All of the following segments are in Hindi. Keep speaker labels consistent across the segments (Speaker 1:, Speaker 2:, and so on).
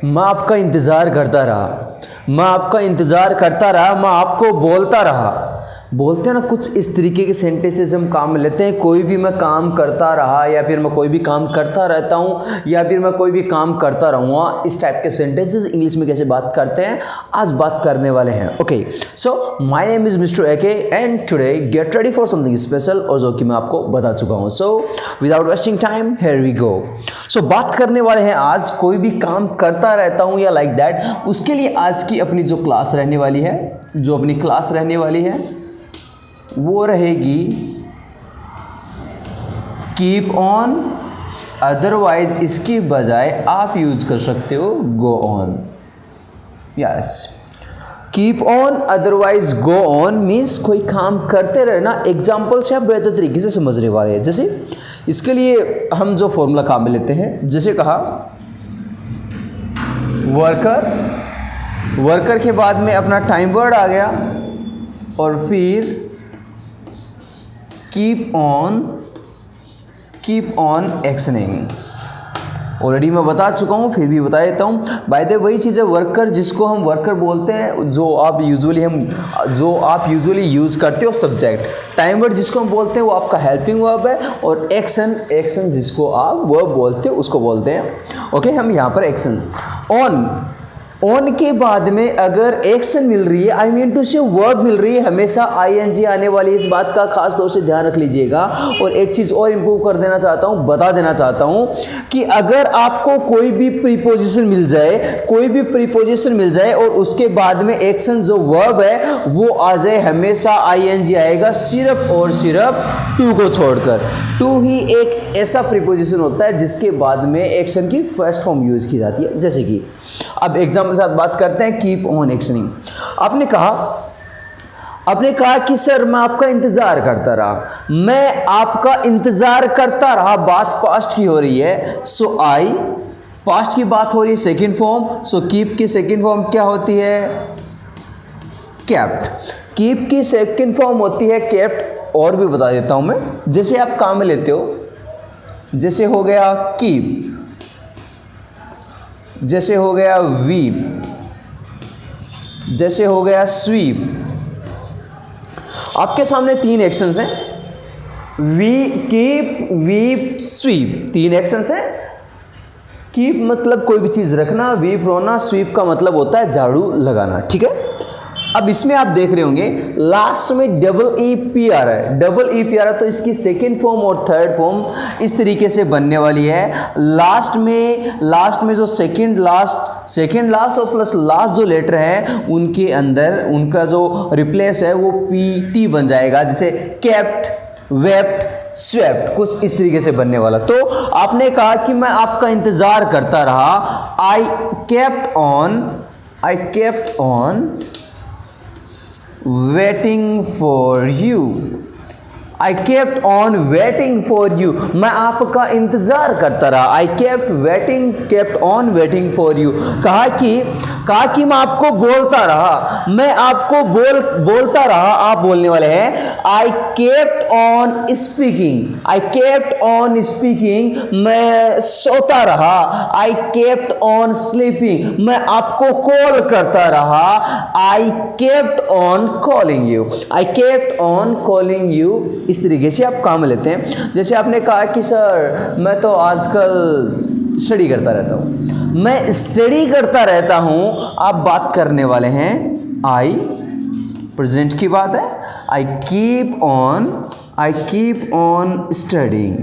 Speaker 1: मैं आपका इंतज़ार करता रहा, मैं आपका इंतज़ार करता रहा, मैं आपको बोलता रहा। बोलते हैं ना, कुछ इस तरीके के सेंटेंसेस हम काम में लेते हैं। कोई भी मैं काम करता रहा, या फिर मैं कोई भी काम करता रहता हूँ, या फिर मैं कोई भी काम करता रहूँगा, इस टाइप के सेंटेंसेस इंग्लिश में कैसे बात करते हैं आज बात करने वाले हैं। Okay, so my name is mister AK and today get ready for something special, और जो कि मैं आपको बता चुका हूँ। So without wasting time here we go. सो बात करने वाले हैं आज कोई भी काम करता रहता हूँ या लाइक दैट। उसके लिए आज की अपनी जो क्लास रहने वाली है, जो अपनी क्लास रहने वाली है वो रहेगी कीप ऑन, अदरवाइज इसकी बजाय आप यूज कर सकते हो go on. Yes, keep on otherwise go on means कोई काम करते रहना। एग्जाम्पल से आप बेहतर तरीके से समझने वाले हैं। जैसे इसके लिए हम जो फॉर्मूला काम में लेते हैं, जैसे कहा वर्कर, वर्कर के बाद में अपना टाइम वर्ड आ गया, और फिर कीप ऑन एक्शनिंग। ऑलरेडी मैं बता चुका हूँ, फिर भी बता देता हूँ। बाय द वे वही चीज़ है वर्कर, जिसको हम वर्कर बोलते हैं, जो आप यूजुअली यूज़ करते हो सब्जेक्ट। टाइम वर्ड जिसको हम बोलते हैं वो आपका हेल्पिंग वर्ब है, और एक्शन जिसको आप वर्ब बोलते हो उसको बोलते हैं। ओके, हम यहाँ पर एक्शन ऑन के बाद में अगर एक्शन मिल रही है, आई मीन टू से वर्ब मिल रही है, हमेशा आईएनजी आने वाली है। इस बात का खास तौर से ध्यान रख लीजिएगा। और एक चीज़ और इम्प्रूव कर देना चाहता हूँ, बता देना चाहता हूँ कि अगर आपको कोई भी प्रीपोजिशन मिल जाए और उसके बाद में एक्शन जो वर्ब है वो आ जाए, हमेशा आईएनजी आएगा, सिर्फ और सिर्फ टू को छोड़कर। टू ही एक ऐसा प्रीपोजिशन होता है जिसके बाद में एक्शन की फर्स्ट फॉर्म यूज की जाती है। जैसे कि अब एग्जाम्पल के साथ बात करते हैं, कीप ऑन एक्शनिंग। आपने कहा कि सर मैं आपका इंतजार करता रहा, मैं आपका इंतजार करता रहा, बात पास्ट की हो रही है। सो आई, पास्ट की बात हो रही है, सेकंड फॉर्म। सो कीप की सेकंड फॉर्म क्या होती है? केप्ट। कीप की सेकंड फॉर्म होती है केप्ट। और भी बता देता हूं मैं, जैसे आप काम में लेते हो, जैसे हो गया कीप, जैसे हो गया वीप, जैसे हो गया स्वीप। आपके सामने तीन एक्शंस हैं, कीप, वीप, स्वीप। तीन एक्शंस हैं। कीप मतलब कोई भी चीज़ रखना, वीप रोना, स्वीप का मतलब होता है झाड़ू लगाना। ठीक है, अब इसमें आप देख रहे होंगे लास्ट में डबल ई पी आ रहा है, डबल ई पी आ रहा है, तो इसकी सेकेंड फॉर्म और थर्ड फॉर्म इस तरीके से बनने वाली है। लास्ट में जो सेकेंड लास्ट और प्लस लास्ट जो लेटर है उनके अंदर उनका जो रिप्लेस है वो पी टी बन जाएगा, जैसे केप्ट, वेप्ट, स्वेप्ट, कुछ इस तरीके से बनने वाला। तो आपने कहा कि मैं आपका इंतजार करता रहा, I kept on waiting for you, I kept on waiting for you, मैं आपका इंतजार करता रहा, I kept on waiting for you। कहा कि मैं आपको बोलता रहा, मैं आपको बोलता रहा, आप बोलने वाले हैं। I kept on speaking, मैं सोता रहा, I kept on sleeping, मैं आपको कॉल करता रहा, I kept on calling you। इस तरीके से आप काम लेते हैं। जैसे आपने कहा कि सर मैं तो आजकल स्टडी करता रहता हूँ, मैं स्टडी करता रहता हूँ, आप बात करने वाले हैं आई, प्रेजेंट की बात है, आई कीप ऑन स्टडिंग।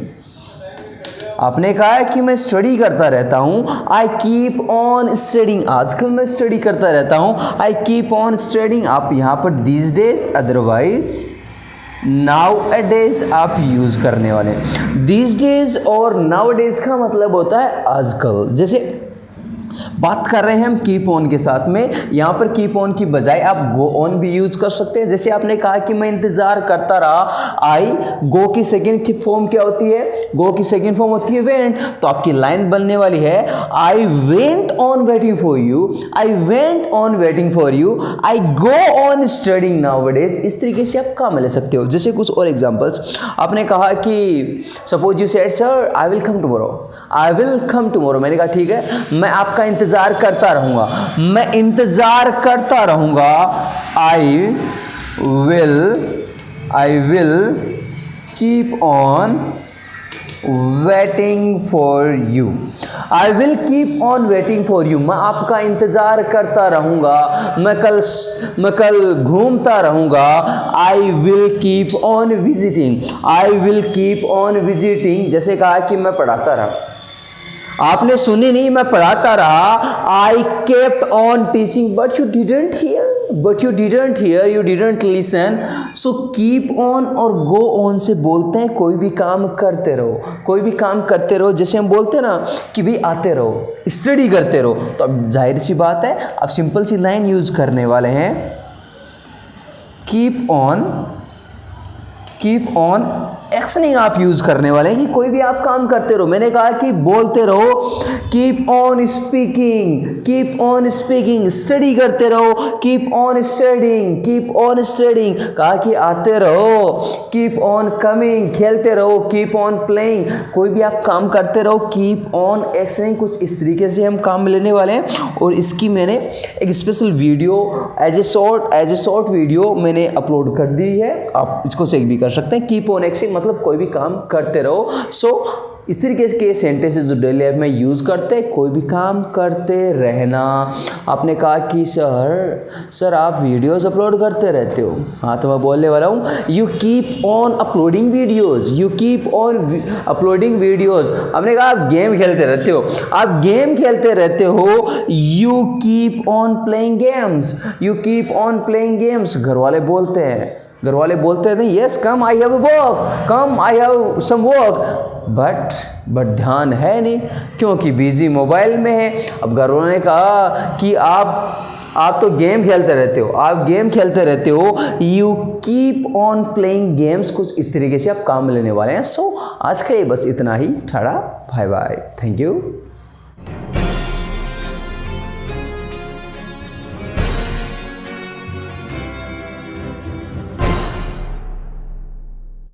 Speaker 1: आपने कहा कि मैं स्टडी करता रहता हूँ, आई कीप ऑन स्टडिंग, आजकल मैं स्टडी करता रहता हूँ, आई कीप ऑन स्टडिंग। आप यहाँ पर दीज डेज, अदरवाइज नाउ-अ-डेज आप यूज करने वाले हैं। दीज डेज और नाउ-अ-डेज का मतलब होता है आजकल। जैसे बात कर रहे हैं हम कीप ऑन के साथ में, यहाँ पर कीप ऑन की बजाय आप गो ऑन भी यूज कर सकते हैं। जैसे आपने कहा कि मैं इंतजार करता रहा, आई, गो की सेकेंड फॉर्म क्या होती है? गो की सेकेंड फॉर्म होती है वेंट। तो आपकी लाइन बनने वाली है, I went on waiting for you, I went on waiting for you, I go on studying nowadays. इस तरीके से आप काम ले सकते हो। जैसे कुछ और एग्जांपल्स, आपने कहा कि suppose you said sir I will come tomorrow, मैंने कहा ठीक है, मैं आपका इंतज़ार करता रहूँगा, मैं इंतज़ार करता रहूँगा। I will keep on waiting for you. I will keep on waiting for you, मैं आपका इंतज़ार करता रहूँगा, मैं कल घूमता रहूँगा। I will keep on visiting, I will keep on visiting, जैसे कहा कि मैं पढ़ाता रहा, आपने सुनी नहीं, मैं पढ़ाता रहा। I kept on teaching but you didn't here, you didn't listen. So keep on और गो ऑन से बोलते हैं कोई भी काम करते रहो, कोई भी काम करते रहो। जैसे हम बोलते हैं ना कि भाई आते रहो, स्टडी करते रहो, तो अब जाहिर सी बात है अब सिंपल सी लाइन यूज करने वाले हैं, कीप ऑन एक्शनिंग आप यूज करने वाले हैं कि कोई भी आप काम करते रहो। मैंने कहा कि बोलते रहो, कीप ऑन स्पीकिंग, स्टडी करते रहो, कीप ऑन स्टडिंग, कहा कि आते रहो, कीप ऑन कमिंग, खेलते रहो, कीप ऑन प्लेइंग, कोई भी आप काम करते रहो, कीप ऑन एक्शनिंग। कुछ इस तरीके से हम काम लेने वाले हैं और इसकी मैंने एक special video as a short video मैंने अपलोड कर दी है, आप इसको चेक भी कर सकते हैं। कीप ऑन एक्शनिंग मतलब कोई भी काम करते रहो। सो इस तरीके के सेंटेंसेस जो डेली लाइफ में यूज़ करते हैं, कोई भी काम करते रहना। आपने कहा कि सर आप वीडियोस अपलोड करते रहते हो, हाँ तो मैं बोलने वाला हूँ you keep on uploading videos, आपने कहा आप गेम खेलते रहते हो, you keep on playing games, घर वाले बोलते हैं yes come I have some work, but ध्यान है नहीं क्योंकि बिजी मोबाइल में है। अब घर वालों ने कहा कि आप तो गेम खेलते रहते हो, you keep on playing games, कुछ इस तरीके से आप काम लेने वाले हैं। सो आज का ये बस इतना ही, tata bye bye, thank you.